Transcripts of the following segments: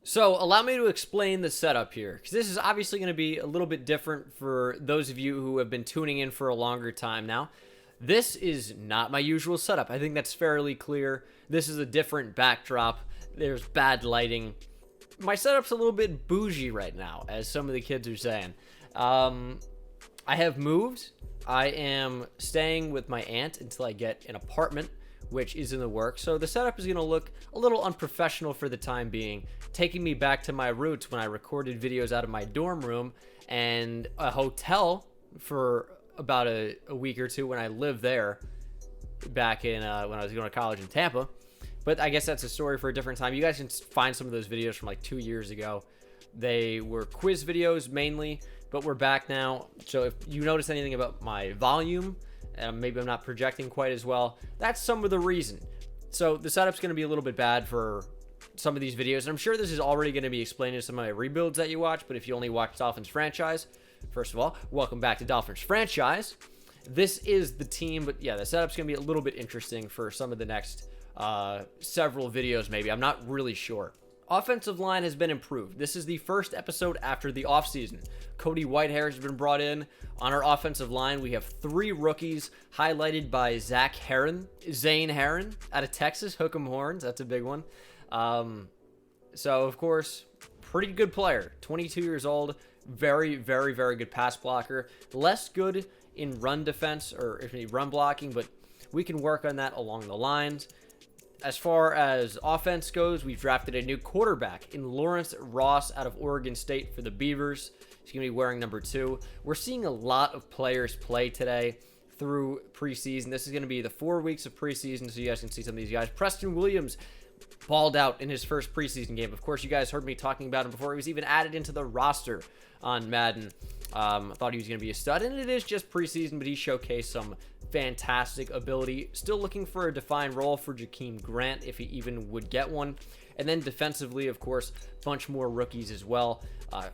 So allow me to explain the setup here, because this is obviously going to be a little bit different for those of you who have been tuning in for a longer time now. This is not my usual setup. I think that's fairly clear. This is a different backdrop. There's bad lighting. My setup's a little bit bougie right now, as some of the kids are saying. I have moved. I am staying with my aunt until I get an apartment, which is in the works. So the setup is going to look a little unprofessional for the time being, taking me back to my roots when I recorded videos out of my dorm room and a hotel for about a week or two when I lived there back in when I was going to college in Tampa. But I guess that's a story for a different time. You guys can find some of those videos from like 2 years ago. They were quiz videos mainly, but we're back now. So if you notice anything about my volume, maybe I'm not projecting quite as well, that's some of the reason. So the setup's going to be a little bit bad for some of these videos. And I'm sure this is already going to be explained in some of my rebuilds that you watch, but if you only watch Dolphins franchise, first of all, welcome back to Dolphins franchise. This is the team, but yeah, the setup's going to be a little bit interesting for some of the next several videos maybe. I'm not really sure. Offensive line has been improved. This is the first episode after the offseason. Cody Whitehair has been brought in. On our offensive line, we have 3 rookies, highlighted by Zane Herron out of Texas. Hook 'em horns. That's a big one. So, of course, pretty good player. 22 years old. Very, very, very good pass blocker. Less good in run defense or run blocking, but we can work on that along the lines. As far as offense goes, we've drafted a new quarterback in Lawrence Ross out of Oregon State for the Beavers. He's going to be wearing number 2. We're seeing a lot of players play today through preseason. This is going to be the 4 weeks of preseason, so you guys can see some of these guys. Preston Williams balled out in his first preseason game. Of course, you guys heard me talking about him before he was even added into the roster on Madden. I thought he was going to be a stud, and it is just preseason, but he showcased some fantastic ability. Still looking for a defined role for Jakeem Grant, if he even would get one. And then defensively, of course, a bunch more rookies as well.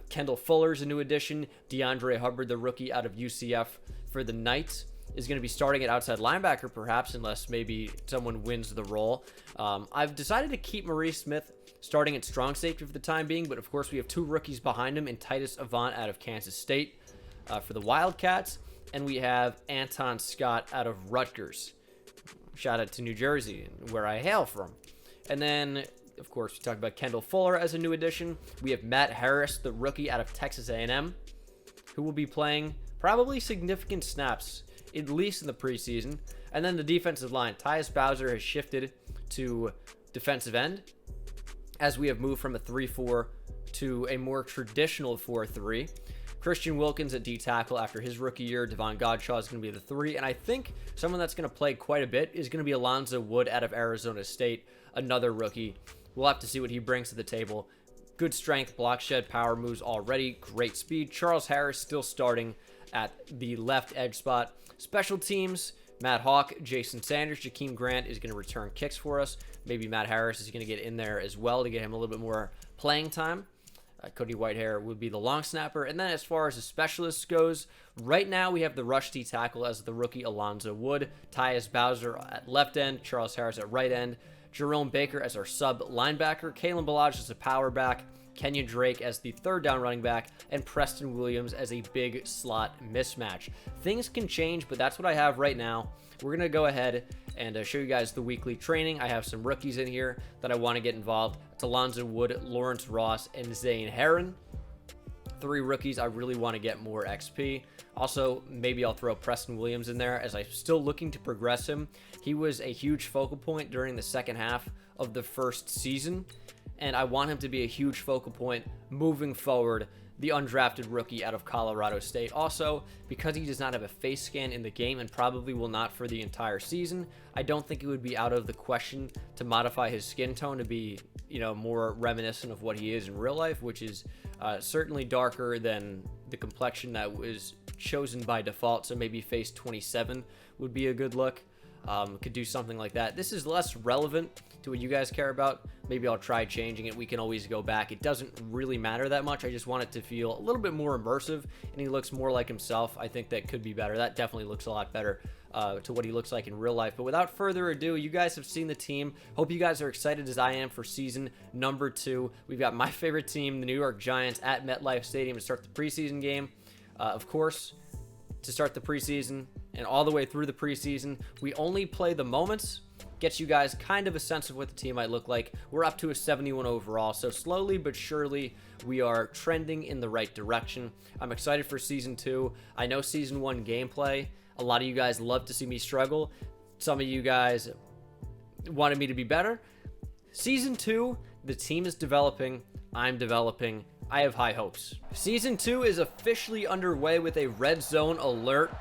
Kendall Fuller's a new addition. DeAndre Hubbard, the rookie out of UCF for the Knights, is going to be starting at outside linebacker, perhaps, unless maybe someone wins the role. I've decided to keep Maurice Smith starting at strong safety for the time being, but of course we have 2 rookies behind him in Titus Avant out of Kansas State for the Wildcats, and we have Anton Scott out of Rutgers. Shout out to New Jersey, where I hail from. And then, of course, we talked about Kendall Fuller as a new addition. We have Matt Harris, the rookie out of Texas A&M, who will be playing probably significant snaps, at least in the preseason. And then the defensive line, Tyus Bowser has shifted to defensive end, as we have moved from a 3-4 to a more traditional 4-3. Christian Wilkins at D-tackle after his rookie year. Devon Godshaw is going to be the 3. And I think someone that's going to play quite a bit is going to be Alonzo Wood out of Arizona State, another rookie. We'll have to see what he brings to the table. Good strength, block shed, power moves already. Great speed. Charles Harris still starting at the left edge spot. Special teams, Matt Hawk, Jason Sanders, Jakeem Grant is going to return kicks for us. Maybe Matt Harris is going to get in there as well to get him a little bit more playing time. Cody Whitehair would be the long snapper. And then as far as the specialists goes, right now we have the rush D tackle as the rookie Alonzo Wood, Tyus Bowser at left end, Charles Harris at right end, Jerome Baker as our sub linebacker, Kalen Ballage as a power back, Kenyon Drake as the 3rd down running back, and Preston Williams as a big slot mismatch. Things can change, but that's what I have right now. We're going to go ahead and show you guys the weekly training. I have some rookies in here that I want to get involved. It's Alonzo Wood, Lawrence Ross, and Zane Herron. 3 rookies I really want to get more XP. Also, maybe I'll throw Preston Williams in there as I'm still looking to progress him. He was a huge focal point during the second half of the first season, and I want him to be a huge focal point moving forward. The undrafted rookie out of Colorado State. Also, because he does not have a face scan in the game and probably will not for the entire season, I don't think it would be out of the question to modify his skin tone to be, more reminiscent of what he is in real life, which is certainly darker than the complexion that was chosen by default. So maybe face 27 would be a good look. Could do something like that. This is less relevant to what you guys care about. Maybe I'll try changing it. We can always go back. It doesn't really matter that much. I just want it to feel a little bit more immersive, and he looks more like himself. I think that could be better. That definitely looks a lot better to what he looks like in real life. But without further ado, you guys have seen the team. Hope you guys are excited as I am for season number 2. We've got my favorite team, the New York Giants, at MetLife Stadium to start the preseason game. Of course, to start the preseason and all the way through the preseason, we only play the moments. Gets you guys kind of a sense of what the team might look like. We're up to a 71 overall, so slowly but surely we are trending in the right direction. I'm excited for season 2. I know season 1 gameplay, a lot of you guys love to see me struggle. Some of you guys wanted me to be better. Season 2, the team is developing. I'm developing. I have high hopes. Season 2 is officially underway with a red zone alert.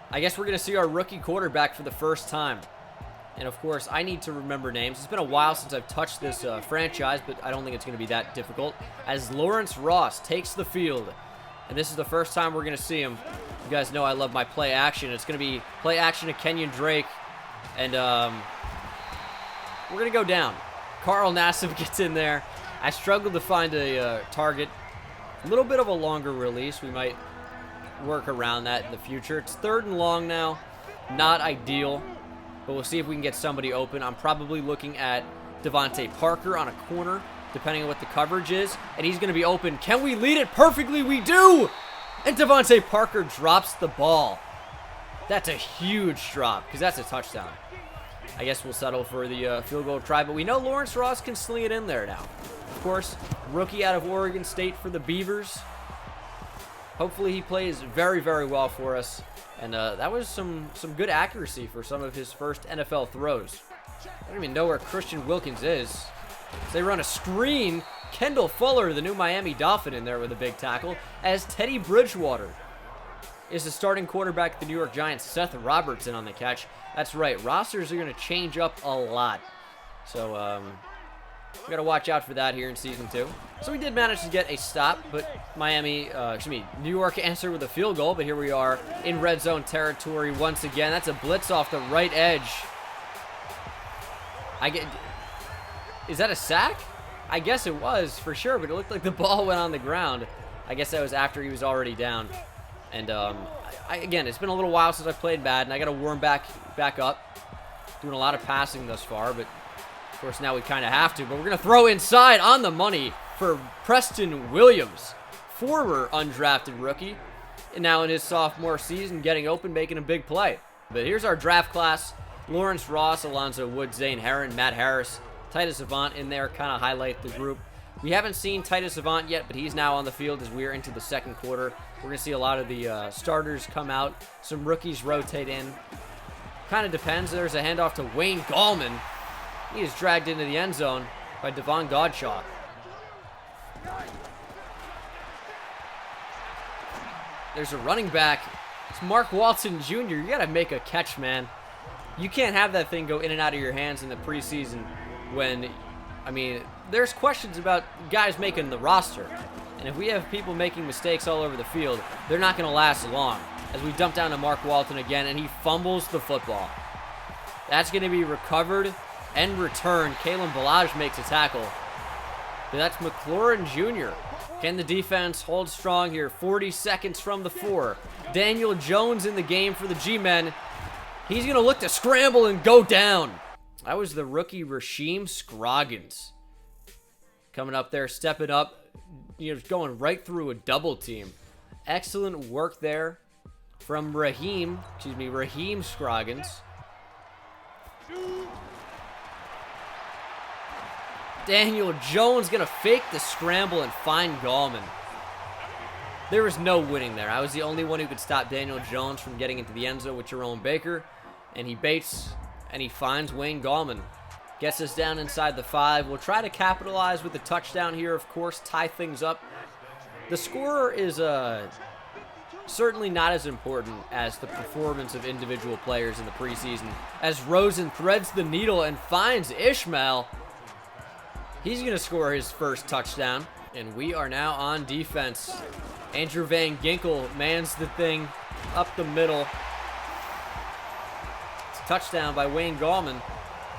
I guess we're going to see our rookie quarterback for the first time. And of course, I need to remember names. It's been a while since I've touched this franchise, but I don't think it's going to be that difficult. As Lawrence Ross takes the field. And this is the first time we're going to see him. You guys know I love my play action. It's going to be play action to Kenyon Drake. And we're going to go down. Carl Nassib gets in there. I struggled to find a target. A little bit of a longer release. We might work around that in the future. It's 3rd and long now. Not ideal. But we'll see if we can get somebody open. I'm probably looking at Devontae Parker on a corner, depending on what the coverage is. And he's going to be open. Can we lead it perfectly? We do! And Devontae Parker drops the ball. That's a huge drop, because that's a touchdown. I guess we'll settle for the field goal try. But we know Lawrence Ross can sling it in there now. Of course, rookie out of Oregon State for the Beavers. Hopefully he plays very, very well for us. And that was some good accuracy for some of his first NFL throws. I don't even know where Christian Wilkins is. They run a screen. Kendall Fuller, the new Miami Dolphin, in there with a big tackle. As Teddy Bridgewater is the starting quarterback of the New York Giants. Seth Robertson on the catch. That's right. Rosters are going to change up a lot. So, we got to watch out for that here in Season 2. So we did manage to get a stop, but New York answered with a field goal, but here we are in red zone territory once again. That's a blitz off the right edge. Is that a sack? I guess it was, for sure, but it looked like the ball went on the ground. I guess that was after he was already down. And, again, it's been a little while since I played Madden. I got to warm back up. Doing a lot of passing thus far, but of course now we kind of have to. But we're going to throw inside on the money for Preston Williams, former undrafted rookie, and now in his sophomore season getting open, making a big play. But here's our draft class. Lawrence Ross, Alonzo Wood, Zane Herron, Matt Harris, Titus Avant in there, kind of highlight the group. We haven't seen Titus Avant yet, but he's now on the field as we're into the second quarter. We're going to see a lot of the starters come out. Some rookies rotate in. Kind of depends. There's a handoff to Wayne Gallman. He is dragged into the end zone by Devon Godshaw. There's a running back. It's Mark Walton Jr. You got to make a catch, man. You can't have that thing go in and out of your hands in the preseason when, there's questions about guys making the roster. And if we have people making mistakes all over the field, they're not going to last long. As we dump down to Mark Walton again, and he fumbles the football. That's going to be recovered and returned. Kalen Ballage makes a tackle. But that's McLaurin Jr. Can the defense hold strong here? 40 seconds from the 4. Daniel Jones in the game for the G-Men. He's going to look to scramble and go down. That was the rookie Rasheem Scroggins. Coming up there, stepping up, going right through a double team. Excellent work there from Raheem Scroggins. Daniel Jones going to fake the scramble and find Gallman. There was no winning there. I was the only one who could stop Daniel Jones from getting into the end zone with Jerome Baker. And he baits, and he finds Wayne Gallman. Gets us down inside the 5. We'll try to capitalize with the touchdown here, of course, tie things up. The scorer is certainly not as important as the performance of individual players in the preseason. As Rosen threads the needle and finds Ishmael, he's going to score his first touchdown. And we are now on defense. Andrew Van Ginkel mans the thing up the middle. It's a touchdown by Wayne Gallman.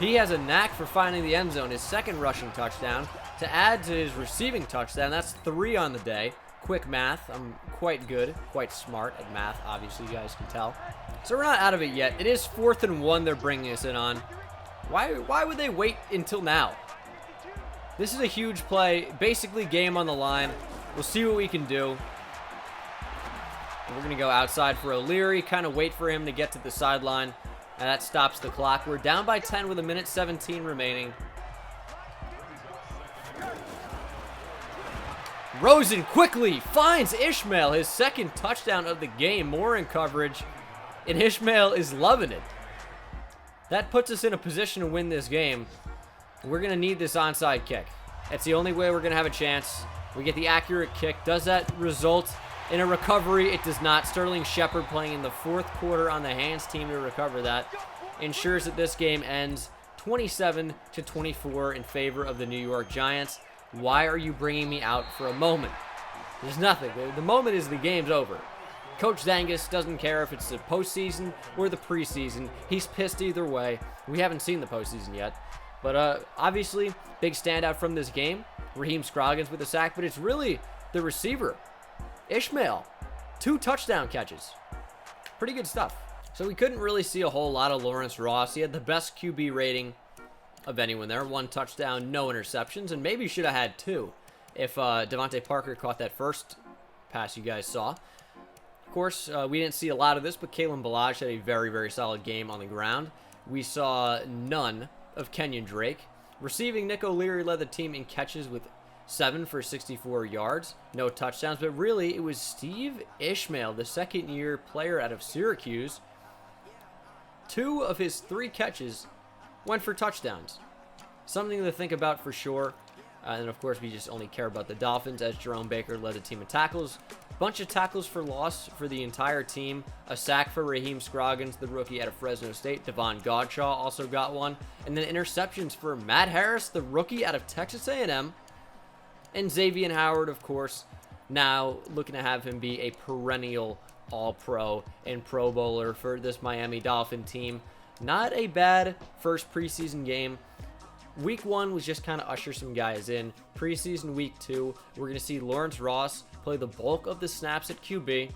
He has a knack for finding the end zone. His second rushing touchdown to add to his receiving touchdown. That's 3 on the day. quick math. I'm quite good, quite smart at math, obviously, you guys can tell. So we're not out of it yet. It is 4th and 1 they're bringing us in on. Why would they wait until now? This is a huge play, basically game on the line. We'll see what we can do. We're going to go outside for O'Leary, kind of wait for him to get to the sideline, and that stops the clock. We're down by 10 with 1:17 remaining. Rosen quickly finds Ishmael, his 2nd touchdown of the game, more in coverage, and Ishmael is loving it. That puts us in a position to win this game. We're going to need this onside kick. That's the only way we're going to have a chance. We get the accurate kick. Does that result in a recovery? It does not. Sterling Shepard playing in the 4th quarter on the hands team to recover that ensures that this game ends 27-24 in favor of the New York Giants. Why are you bringing me out for a moment? There's nothing. The moment is the game's over. Coach Zangus doesn't care if it's the postseason or the preseason. He's pissed either way. We haven't seen the postseason yet. But obviously, big standout from this game. Raheem Scroggins with a sack, but it's really the receiver, Ishmael. 2 touchdown catches. Pretty good stuff. So we couldn't really see a whole lot of Lawrence Ross. He had the best QB rating of anyone there. 1 touchdown, no interceptions, and maybe should have had 2 if Devontae Parker caught that first pass you guys saw. Of course, we didn't see a lot of this, but Kalen Ballage had a very, very solid game on the ground. We saw none of Kenyon Drake. Receiving, Nick O'Leary led the team in catches with 7 for 64 yards. No touchdowns, but really it was Steve Ishmael, the 2nd-year player out of Syracuse. 2 of his 3 catches went for touchdowns. Something to think about for sure. And of course, we just only care about the Dolphins as Jerome Baker led the team in tackles. Bunch of tackles for loss for the entire team. A sack for Raheem Scroggins, the rookie out of Fresno State. Devon Godshaw also got one. And then interceptions for Matt Harris, the rookie out of Texas A&M. And Xavier Howard, of course, now looking to have him be a perennial All-Pro and Pro Bowler for this Miami Dolphin team. Not a bad first preseason game. Week 1 was just kind of usher some guys in. Preseason week 2, we're going to see Lawrence Ross play the bulk of the snaps at QB.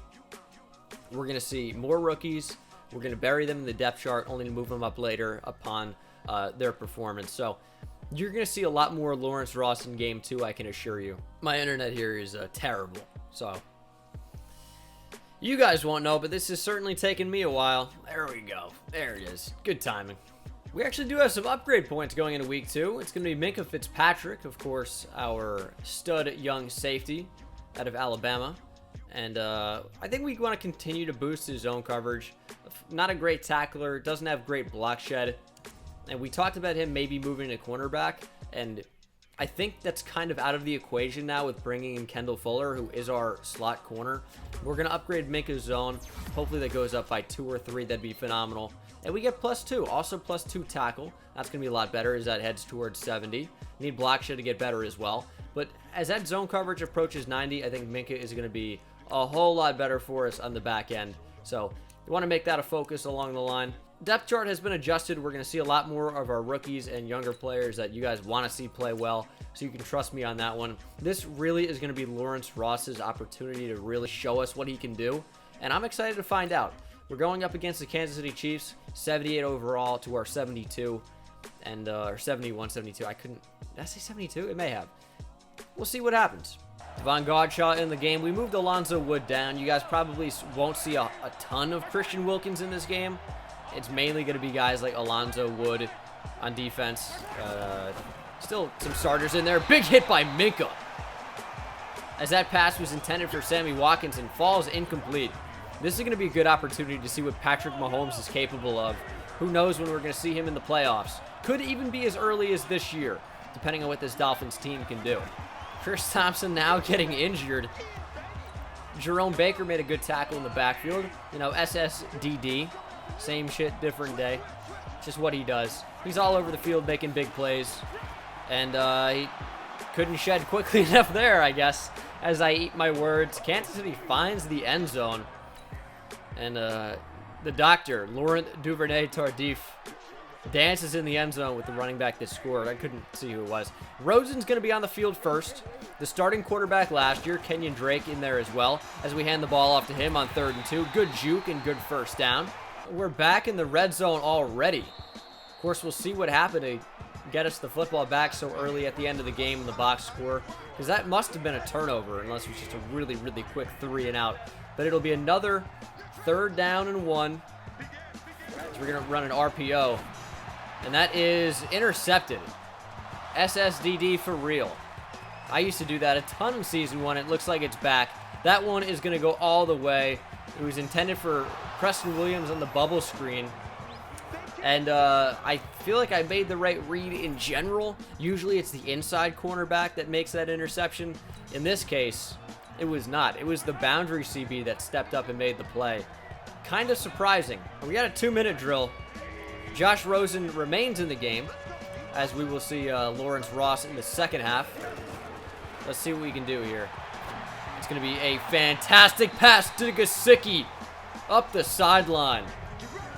We're going to see more rookies. We're going to bury them in the depth chart, only to move them up later upon their performance. So you're going to see a lot more Lawrence Ross in game 2, I can assure you. My internet here is terrible, so you guys won't know, but this has certainly taken me a while. There we go. There it is. Good timing. We actually do have some upgrade points going into week 2. It's going to be Minkah Fitzpatrick, of course, our stud young safety out of Alabama. And I think we want to continue to boost his zone coverage. Not a great tackler, doesn't have great block shed. And we talked about him maybe moving to cornerback. And I think that's kind of out of the equation now with bringing in Kendall Fuller, who is our slot corner. We're going to upgrade Minkah's zone. Hopefully that goes up by 2 or 3. That'd be phenomenal. And we get +2. Also +2 tackle. That's going to be a lot better as that heads towards 70. Need block shed to get better as well. But as that zone coverage approaches 90, I think Minkah is going to be a whole lot better for us on the back end. So we want to make that a focus along the line. Depth chart has been adjusted. We're going to see a lot more of our rookies and younger players that you guys want to see play well, so you can trust me on that one. This really is going to be Lawrence Ross's opportunity to really show us what he can do, and I'm excited to find out. We're going up against the Kansas City Chiefs, 78 overall to our 72, and or 71, 72. Did I say 72? It may have. We'll see what happens. Devon Godshaw in the game. We moved Alonzo Wood down. You guys probably won't see a ton of Christian Wilkins in this game. It's mainly going to be guys like Alonzo Wood on defense. Still some starters in there. Big hit by Minkah, as that pass was intended for Sammy Watkins and falls incomplete. This is going to be a good opportunity to see what Patrick Mahomes is capable of. Who knows when we're going to see him in the playoffs. Could even be as early as this year, depending on what this Dolphins team can do. Chris Thompson now getting injured. Jerome Baker made a good tackle in the backfield. You know, SSDD. Same shit, different day. Just what he does. He's all over the field making big plays. And he couldn't shed quickly enough there, I guess, as I eat my words. Kansas City finds the end zone. And the doctor, Laurent Duvernay-Tardif, dances in the end zone with the running back that scored. I couldn't see who it was. Rosen's going to be on the field first. The starting quarterback last year, Kenyon Drake, in there as well, as we hand the ball off to him on 3rd and 2. Good juke and good first down. We're back in the red zone already. Of course, we'll see what happened to get us the football back so early at the end of the game in the box score, because that must have been a turnover unless it was just a really, really quick 3 and out. But it'll be another 3rd down and 1. So we're going to run an RPO, and that is intercepted. SSDD for real. I used to do that a ton in Season 1. It looks like it's back. That one is going to go all the way. It was intended for Preston Williams on the bubble screen. And I feel like I made the right read in general. Usually it's the inside cornerback that makes that interception. In this case, it was not. It was the boundary CB that stepped up and made the play. Kind of surprising. We got a 2-minute drill. Josh Rosen remains in the game, as we will see Lawrence Ross in the second half. Let's see what we can do here. It's going to be a fantastic pass to Gesicki up the sideline.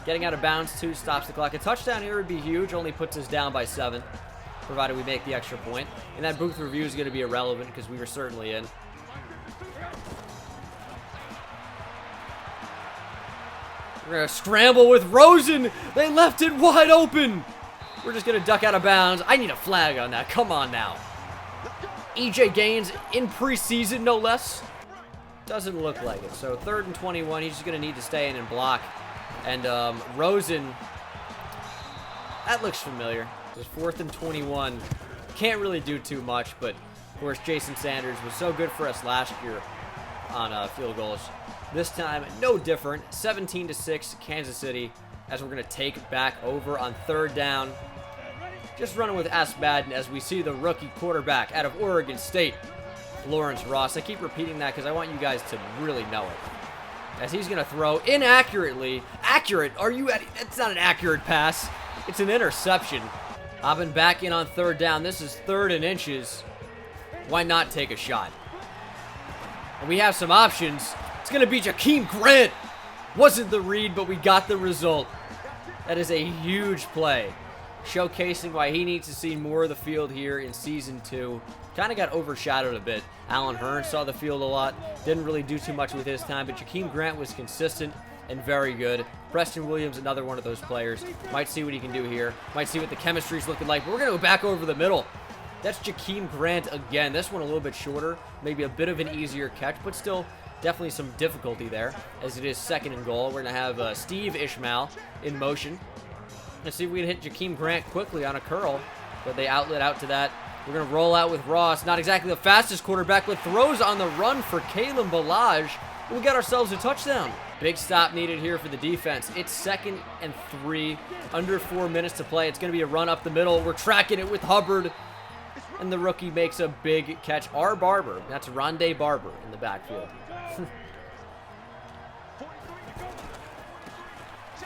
Getting out of bounds, too, stops the clock. A touchdown here would be huge, only puts us down by 7, provided we make the extra point. And that booth review is going to be irrelevant because we were certainly in. We're going to scramble with Rosen. They left it wide open. We're just going to duck out of bounds. I need a flag on that. Come on now. EJ Gaines in preseason, no less. Doesn't look like it. So 3rd and 21. He's just going to need to stay in and block. And Rosen, that looks familiar. It was 4th and 21. Can't really do too much, but of course Jason Sanders was so good for us last year on field goals. This time, no different. 17-6, Kansas City, as we're going to take back over on 3rd down. Just running with Madden as we see the rookie quarterback out of Oregon State, Lawrence Ross. I keep repeating that because I want you guys to really know it. As he's going to throw inaccurately. Accurate? Are you at? It's not an accurate pass. It's an interception. Hopping back in on 3rd down. This is 3rd and inches. Why not take a shot? And we have some options. It's going to be Jakeem Grant. Wasn't the read, but we got the result. That is a huge play. Showcasing why he needs to see more of the field here in Season 2. Kind of got overshadowed a bit. Alan Hearn saw the field a lot. Didn't really do too much with his time, but Jakeem Grant was consistent and very good. Preston Williams, another one of those players. Might see what he can do here. Might see what the chemistry's looking like. But we're going to go back over the middle. That's Jakeem Grant again. This one a little bit shorter. Maybe a bit of an easier catch, but still definitely some difficulty there, as it is 2nd and goal. We're going to have Steve Ishmael in motion. Let's see if we can hit Jakeem Grant quickly on a curl, but they outlet out to that. We're going to roll out with Ross. Not exactly the fastest quarterback, but throws on the run for Kalen Ballage. We got ourselves a touchdown. Big stop needed here for the defense. It's 2nd and 3, under 4 minutes to play. It's going to be a run up the middle. We're tracking it with Hubbard, and the rookie makes a big catch. R. Barber, that's Rondé Barber in the backfield.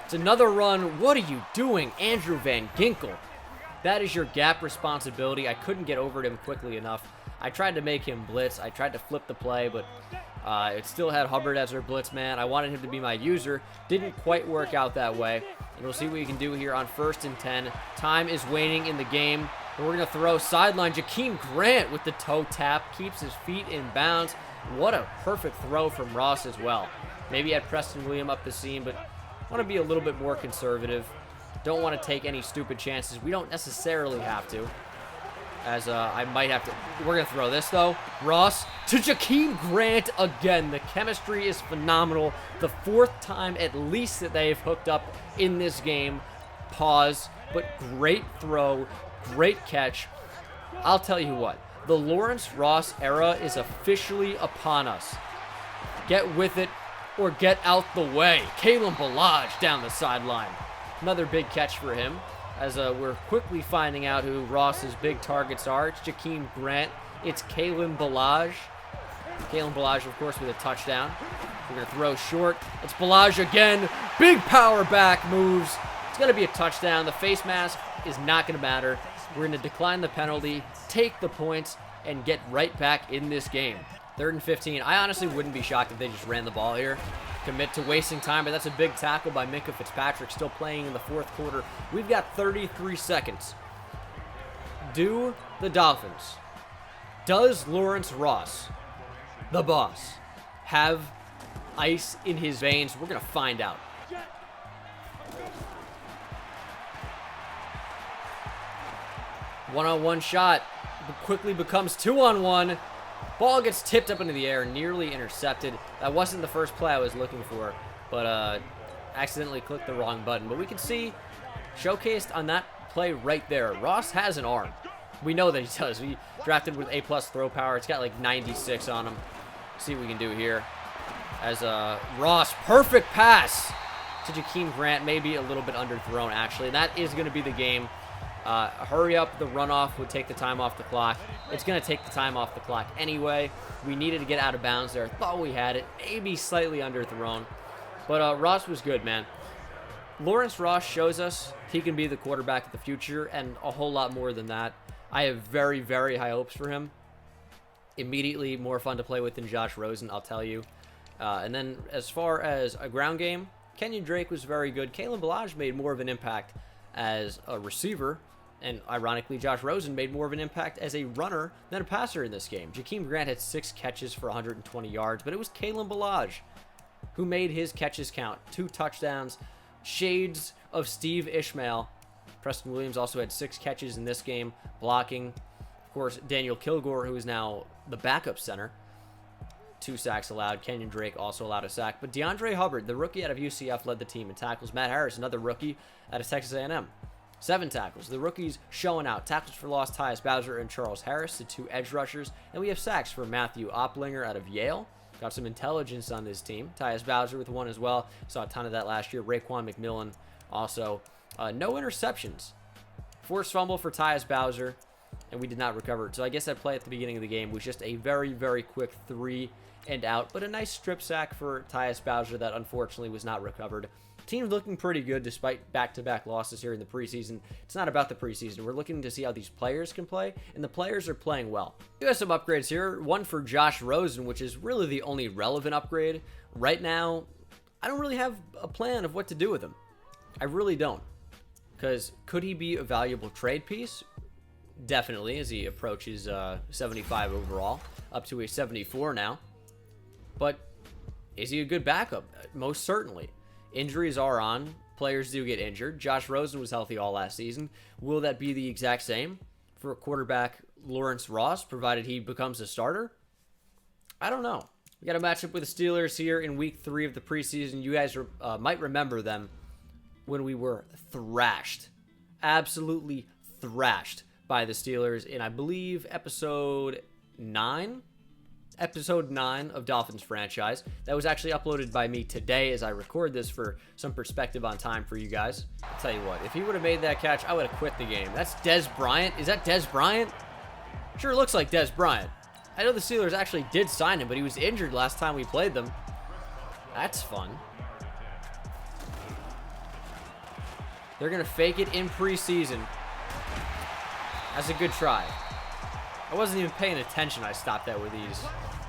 It's another run. What are you doing, Andrew Van Ginkel? That is your gap responsibility. I couldn't get over to him quickly enough. I tried to make him blitz. I tried to flip the play, but it still had Hubbard as our blitz man. I wanted him to be my user. Didn't quite work out that way. And we'll see what we can do here on 1st and 10. Time is waning in the game. And we're going to throw sideline. Jakeem Grant with the toe tap. Keeps his feet in bounds. What a perfect throw from Ross as well. Maybe had Preston Williams up the seam, but want to be a little bit more conservative. Don't want to take any stupid chances. We don't necessarily have to, as I might have to. We're going to throw this, though. Ross to Jakeem Grant again. The chemistry is phenomenal. The 4th time at least that they've hooked up in this game. Pause, but great throw, great catch. I'll tell you what, the Lawrence Ross era is officially upon us. Get with it or get out the way. Kalen Ballage down the sideline. Another big catch for him, as we're quickly finding out who Ross's big targets are. It's Jakeem Grant. It's Kalen Ballage. Kalen Ballage, of course, with a touchdown. We're going to throw short. It's Ballage again. Big power back moves. It's going to be a touchdown. The face mask is not going to matter. We're going to decline the penalty, take the points, and get right back in this game. 3rd and 15. I honestly wouldn't be shocked if they just ran the ball here. commit to wasting time, but that's a big tackle by Minka Fitzpatrick, still playing in the fourth quarter. We've got 33 seconds. Do the Dolphins, does Lawrence Ross, the boss, have ice in his veins? We're going to find out. One-on-one shot quickly becomes 2-on-1. Ball gets tipped up into the air, nearly intercepted. That wasn't the first play I was looking for, but accidentally clicked the wrong button. But we can see, showcased on that play right there, Ross has an arm. We know that he does. He drafted with A+ throw power. It's got like 96 on him. See what we can do here. As Ross, perfect pass to Jakeem Grant, maybe a little bit underthrown actually. That is going to be the game. Hurry up, the runoff would take the time off the clock. It's going to take the time off the clock anyway. We needed to get out of bounds there. Thought we had it. Maybe slightly underthrown. But Ross was good, man. Lawrence Ross shows us he can be the quarterback of the future and a whole lot more than that. I have very, very high hopes for him. Immediately more fun to play with than Josh Rosen, I'll tell you. And then as far as a ground game, Kenyon Drake was very good. Kalen Ballage made more of an impact as a receiver. And ironically, Josh Rosen made more of an impact as a runner than a passer in this game. Jakeem Grant had 6 catches for 120 yards, but it was Kalen Ballage who made his catches count. 2 touchdowns, shades of Steve Ishmael. Preston Williams also had 6 catches in this game, blocking. Of course, Daniel Kilgore, who is now the backup center. 2 sacks allowed. Kenyon Drake also allowed a sack. But DeAndre Hubbard, the rookie out of UCF, led the team in tackles. Matt Harris, another rookie out of Texas A&M. 7 tackles. The rookies showing out. Tackles for loss, Tyus Bowser and Charles Harris, the 2 edge rushers. And we have sacks for Matthew Oplinger out of Yale. Got some intelligence on this team. Tyus Bowser with 1 as well. Saw a ton of that last year. Raekwon McMillan also. No interceptions. Forced fumble for Tyus Bowser, and we did not recover. So I guess that play at the beginning of the game was just a very, very quick 3 and out. But a nice strip sack for Tyus Bowser that unfortunately was not recovered. Team's looking pretty good despite back-to-back losses here in the preseason. It's not about the preseason. We're looking to see how these players can play, and the players are playing well. We have some upgrades here. One for Josh Rosen, which is really the only relevant upgrade. Right now, I don't really have a plan of what to do with him. I really don't. Because could he be a valuable trade piece? Definitely, as he approaches 75 overall, up to a 74 now. But is he a good backup? Most certainly. Injuries are on. Players do get injured. Josh Rosen was healthy all last season. Will that be the exact same for a quarterback Lawrence Ross, provided he becomes a starter? I don't know. We got a matchup with the Steelers here in week 3 of the preseason. You guys might remember them when we were thrashed. Absolutely thrashed by the Steelers in, I believe, episode 9? Episode 9 of Dolphins franchise. That was actually uploaded by me today as I record this for some perspective on time for you guys. I'll tell you what, if he would have made that catch, I would have quit the game. That's Dez Bryant. Is that Dez Bryant? Sure looks like Dez Bryant. I know the Steelers actually did sign him, but he was injured last time we played them. That's fun. They're going to fake it in preseason. That's a good try. I wasn't even paying attention. I stopped that with ease.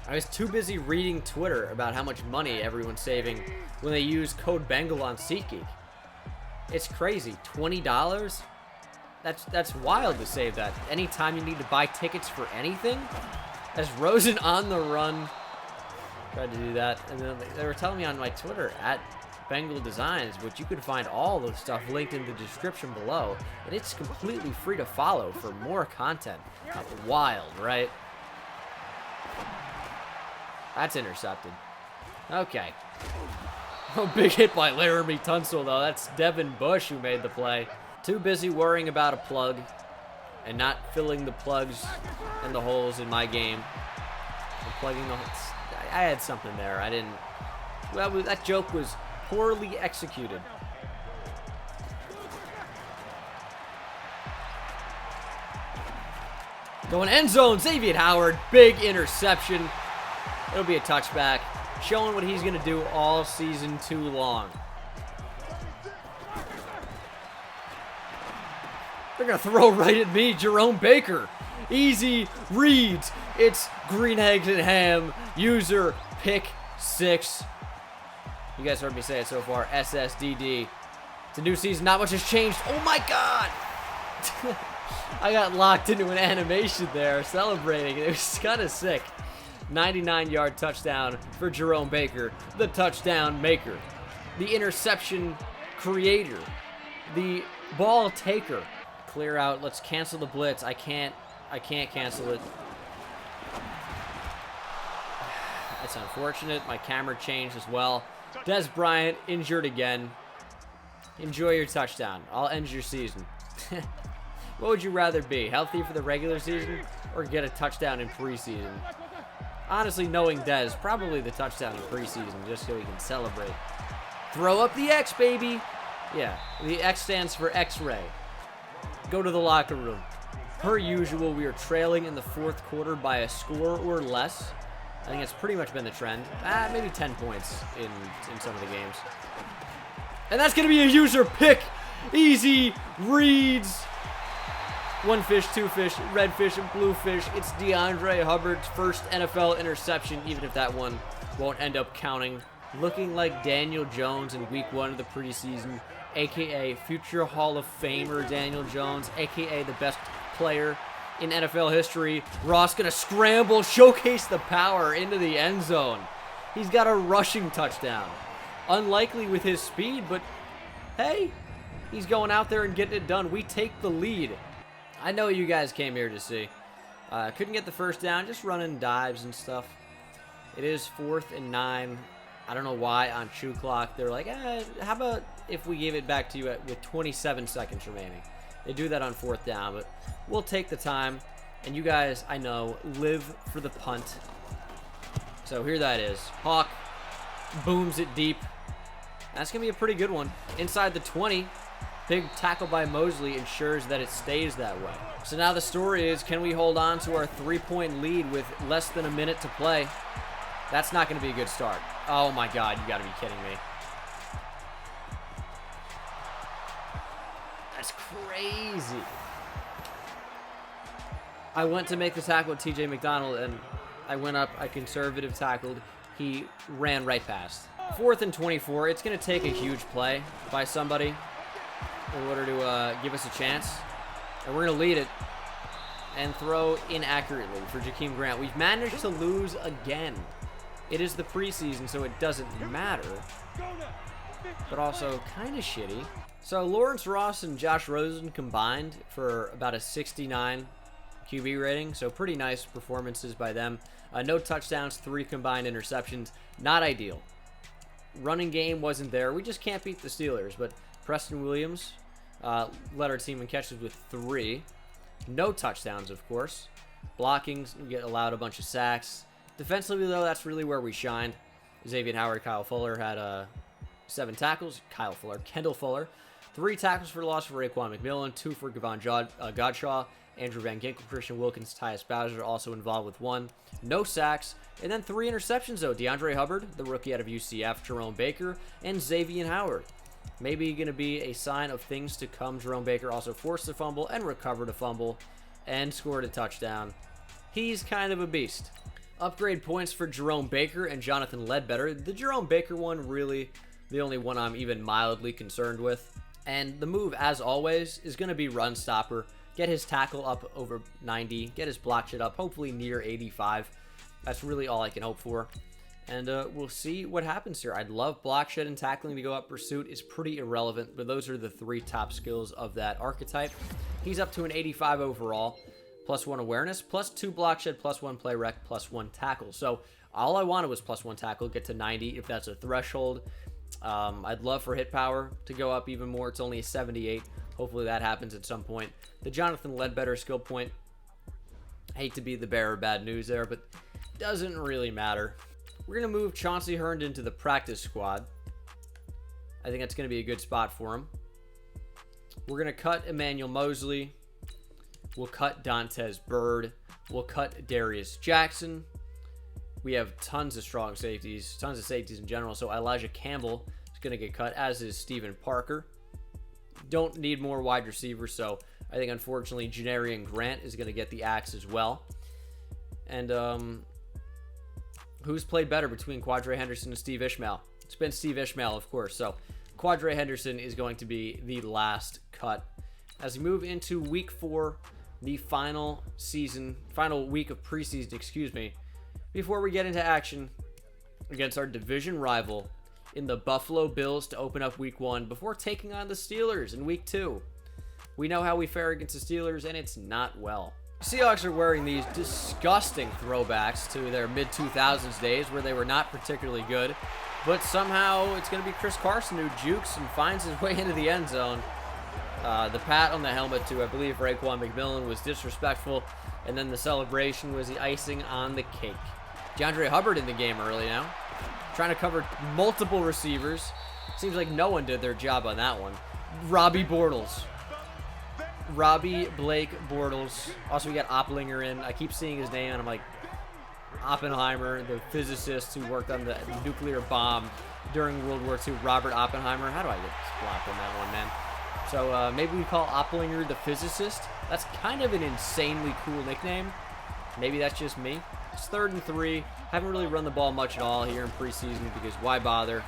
I was too busy reading Twitter about how much money everyone's saving when they use code Bengal on SeatGeek. It's crazy. $20? That's wild to save that. Anytime you need to buy tickets for anything? As Rosen on the run tried to do that. And then they were telling me on my Twitter, at Bengal Designs, which you can find all the stuff linked in the description below, and it's completely free to follow for more content. Wild, right? That's intercepted. Okay. Oh, big hit by Laramie Tunsil, though. That's Devin Bush who made the play. Too busy worrying about a plug and not filling the plugs and the holes in my game. And plugging the holes. I had something there. I didn't. Well, that joke was poorly executed. Going end zone, Xavier Howard, big interception. It'll be a touchback, showing what he's going to do all season too long. They're going to throw right at me, Jerome Baker. Easy reads. It's green eggs and ham. User pick 6. You guys heard me say it so far. SSDD. It's a new season. Not much has changed. Oh my god! I got locked into an animation there, celebrating. It was kind of sick. 99-yard touchdown for Jerome Baker, the touchdown maker, the interception creator, the ball taker. Clear out. Let's cancel the blitz. I can't cancel it. That's unfortunate. My camera changed as well. Des Bryant injured again. Enjoy your touchdown. I'll end your season. What would you rather be? Healthy for the regular season or get a touchdown in preseason? Honestly, knowing Des, probably the touchdown in preseason just so he can celebrate. Throw up the X, baby. Yeah, the X stands for X-ray. Go to the locker room. Per usual, we are trailing in the fourth quarter by a score or less. I think it's pretty much been the trend. Maybe 10 points in some of the games. And that's going to be a user pick. Easy reads. One fish, two fish, red fish, and blue fish. It's DeAndre Hubbard's first NFL interception, even if that one won't end up counting. Looking like Daniel Jones in week 1 of the preseason, a.k.a. future Hall of Famer Daniel Jones, a.k.a. the best player in NFL history. Ross gonna scramble, showcase the power into the end zone. He's got a rushing touchdown. Unlikely with his speed, but hey, he's going out there and getting it done. We take the lead. I know you guys came here to see. Couldn't get the first down, just running dives and stuff. It is 4th and 9. I don't know why on Chew Clock they're like, how about if we gave it back to you with 27 seconds remaining? They do that on 4th down, but we'll take the time. And you guys, I know, live for the punt. So here that is. Hawk booms it deep. That's going to be a pretty good one. Inside the 20. Big tackle by Mosley ensures that it stays that way. So now the story is, can we hold on to our 3-point lead with less than a minute to play? That's not going to be a good start. Oh my god, you got to be kidding me. That's crazy. I went to make the tackle with TJ McDonald, and I went up, I conservative tackled. He ran right past. 4th and 24. It's going to take a huge play by somebody in order to give us a chance. And we're going to lead it and throw inaccurately for Jakeem Grant. We've managed to lose again. It is the preseason, so it doesn't matter. But also kind of shitty. So Lawrence Ross and Josh Rosen combined for about a 69 QB rating. So pretty nice performances by them. No touchdowns, 3 combined interceptions. Not ideal. Running game wasn't there. We just can't beat the Steelers. But Preston Williams led our team in catches with 3. No touchdowns, of course. Blocking, we get allowed a bunch of sacks. Defensively, though, that's really where we shined. Xavier Howard, Kyle Fuller had 7 tackles. Kendall Fuller. 3 tackles for loss for Raekwon McMillan. 2 for Gavon Godshaw. Andrew Van Ginkel, Christian Wilkins, Tyus Bowser also involved with 1. No sacks. And then 3 interceptions, though. DeAndre Hubbard, the rookie out of UCF, Jerome Baker, and Xavier Howard. Maybe going to be a sign of things to come. Jerome Baker also forced a fumble and recovered a fumble and scored a touchdown. He's kind of a beast. Upgrade points for Jerome Baker and Jonathan Ledbetter. The Jerome Baker one, really the only one I'm even mildly concerned with. And the move, as always, is going to be run stopper. Get his tackle up over 90. Get his block shit up, hopefully near 85. That's really all I can hope for. And we'll see what happens here. I'd love block shed and tackling to go up. Pursuit is pretty irrelevant, but those are the 3 top skills of that archetype. He's up to an 85 overall, +1 awareness, +2 block shed, +1 play rec, +1 tackle. So all I wanted was +1 tackle, get to 90 if that's a threshold. I'd love for hit power to go up even more. It's only a 78. Hopefully that happens at some point. The Jonathan Ledbetter skill point, I hate to be the bearer of bad news there, but doesn't really matter. We're going to move Chauncey Herndon to the practice squad. I think that's going to be a good spot for him. We're going to cut Emmanuel Mosley. We'll cut Dontez Bird. We'll cut Darius Jackson. We have tons of strong safeties, tons of safeties in general. So Elijah Campbell is going to get cut, as is Stephen Parker. Don't need more wide receivers, so I think unfortunately Janarian Grant is going to get the axe as well. And who's played better between Quadre Henderson and Steve Ishmael? It's been Steve Ishmael, of course. So Quadre Henderson is going to be the last cut. As we move into week 4, the final week of preseason, excuse me, before we get into action against our division rival in the Buffalo Bills to open up week 1 before taking on the Steelers in week 2. We know how we fare against the Steelers, and it's not well. Seahawks are wearing these disgusting throwbacks to their mid-2000s days where they were not particularly good, but somehow it's going to be Chris Carson who jukes and finds his way into the end zone. The pat on the helmet to, I believe, Raekwon McMillan was disrespectful, and then the celebration was the icing on the cake. DeAndre Hubbard in the game early now, trying to cover multiple receivers. Seems like no one did their job on that one. Robbie Blake Bortles. Also, we got Opplinger in. I keep seeing his name, and I'm like, Oppenheimer, the physicist who worked on the nuclear bomb during World War II, Robert Oppenheimer. How do I get blocked on that one, man? So maybe we call Opplinger the physicist. That's kind of an insanely cool nickname. Maybe that's just me. It's 3rd and 3. Haven't really run the ball much at all here in preseason because why bother?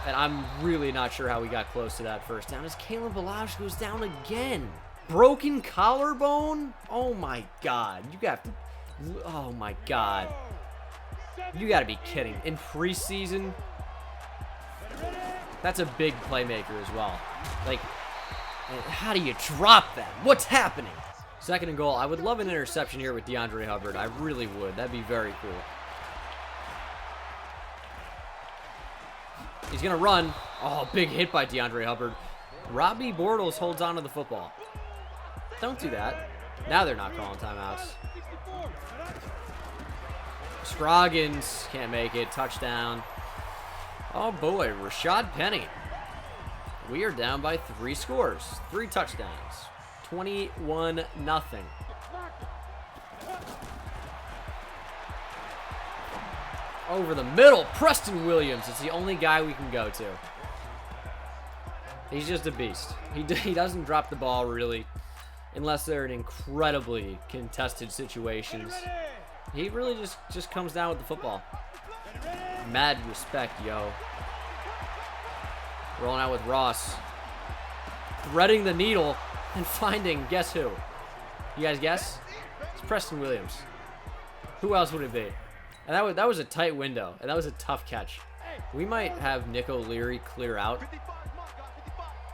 And I'm really not sure how we got close to that first down. As Kalen Ballage goes down again. Broken collarbone? Oh my God. Oh my God. You gotta be kidding. In preseason? That's a big playmaker as well. Like, how do you drop that? What's happening? 2nd and goal. I would love an interception here with DeAndre Hubbard. I really would. That'd be very cool. He's going to run. Oh, big hit by DeAndre Hubbard. Robbie Bortles holds on to the football. Don't do that. Now they're not calling timeouts. Scroggins can't make it. Touchdown. Oh boy, Rashad Penny. We are down by 3 scores. 3 touchdowns. 21-0. Over the middle, Preston Williams. It's the only guy we can go to. He's just a beast. He doesn't drop the ball really, unless they're in incredibly contested situations. He really just comes down with the football. Mad respect, yo. Rolling out with Ross. Threading the needle and finding, guess who? You guys guess? It's Preston Williams. Who else would it be? And that was a tight window, and that was a tough catch. We might have Nick O'Leary clear out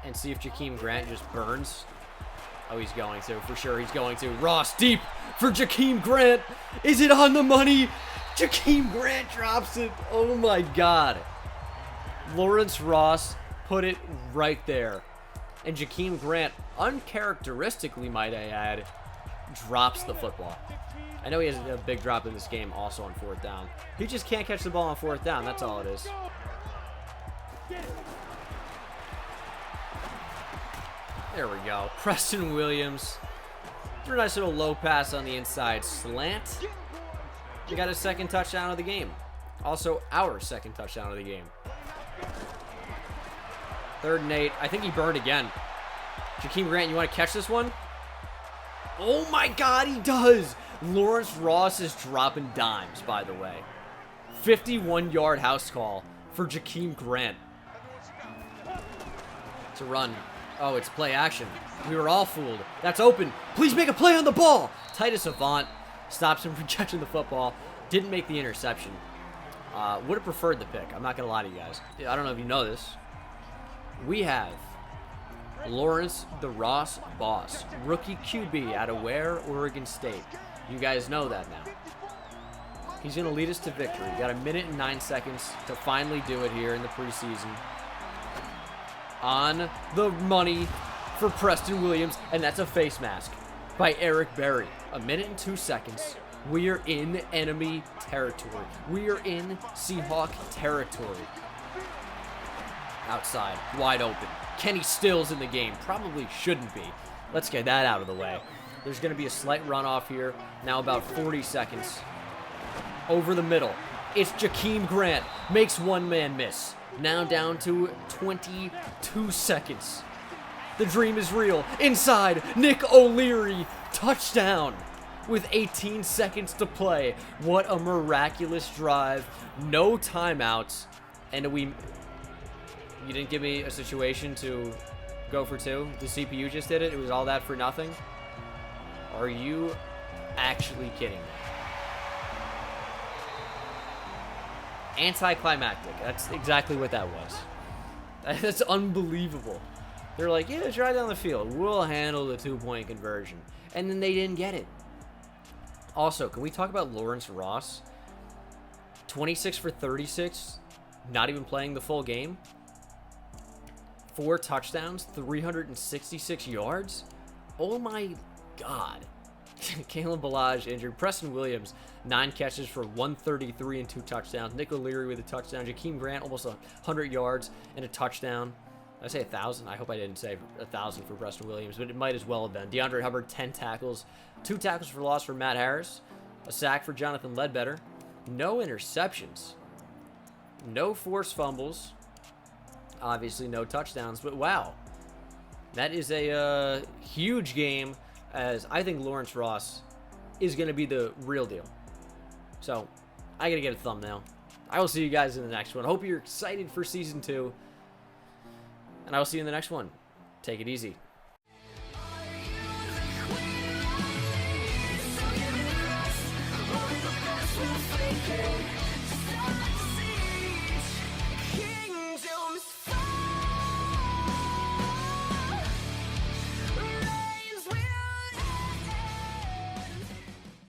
and see if Jakeem Grant just burns. Oh, he's going to. For sure, he's going to. Ross deep for Jakeem Grant. Is it on the money? Jakeem Grant drops it. Oh, my God. Lawrence Ross put it right there. And Jakeem Grant, uncharacteristically, might I add, drops the football. I know he has a big drop in this game also on 4th down. He just can't catch the ball on 4th down. That's all it is. There we go. Preston Williams. Threw a nice little low pass on the inside slant. We got a 2nd touchdown of the game. Also, our 2nd touchdown of the game. 3rd and 8. I think he burned again. Jakeem Grant, you want to catch this one? Oh my God, he does! Lawrence Ross is dropping dimes, by the way. 51-yard house call for Jakeem Grant. It's a run. Oh, it's play action. We were all fooled. That's open. Please make a play on the ball. Titus Avant stops him from catching the football. Didn't make the interception. Would have preferred the pick. I'm not going to lie to you guys. I don't know if you know this. We have Lawrence the Ross Boss, rookie QB out of where? Oregon State. You guys know that now. He's going to lead us to victory. Got a minute and 9 seconds to finally do it here in the preseason. On the money for Preston Williams, and that's a face mask by Eric Berry. A minute and 2 seconds. We are in enemy territory. We are in Seahawk territory. Outside, wide open. Kenny Stills in the game. Probably shouldn't be. Let's get that out of the way. There's going to be a slight runoff here. Now about 40 seconds. Over the middle. It's Jakeem Grant. Makes one man miss. Now down to 22 seconds. The dream is real. Inside, Nick O'Leary. Touchdown. with 18 seconds to play. What a miraculous drive. No timeouts. And you didn't give me a situation to go for two. The CPU just did it. It was all that for nothing. Are you actually kidding me? Anticlimactic. That's exactly what that was. That's unbelievable. They're like, yeah, drive down the field. We'll handle the 2-point conversion. And then they didn't get it. Also, can we talk about Lawrence Ross? 26 for 36. Not even playing the full game. 4 touchdowns. 366 yards. Oh my God. Kalen Ballage injured. Preston Williams, 9 catches for 133 and 2 touchdowns. Nick O'Leary with a touchdown. Jakeem Grant, almost 100 yards and a touchdown. Did I say 1,000? I hope I didn't say 1,000 for Preston Williams, but it might as well have been. DeAndre Hubbard, 10 tackles. 2 tackles for loss for Matt Harris. A sack for Jonathan Ledbetter. No interceptions. No forced fumbles. Obviously no touchdowns, but wow. That is a huge game, as I think Lawrence Ross is going to be the real deal. So, I got to get a thumbnail. I will see you guys in the next one. Hope you're excited for Season 2. And I will see you in the next one. Take it easy.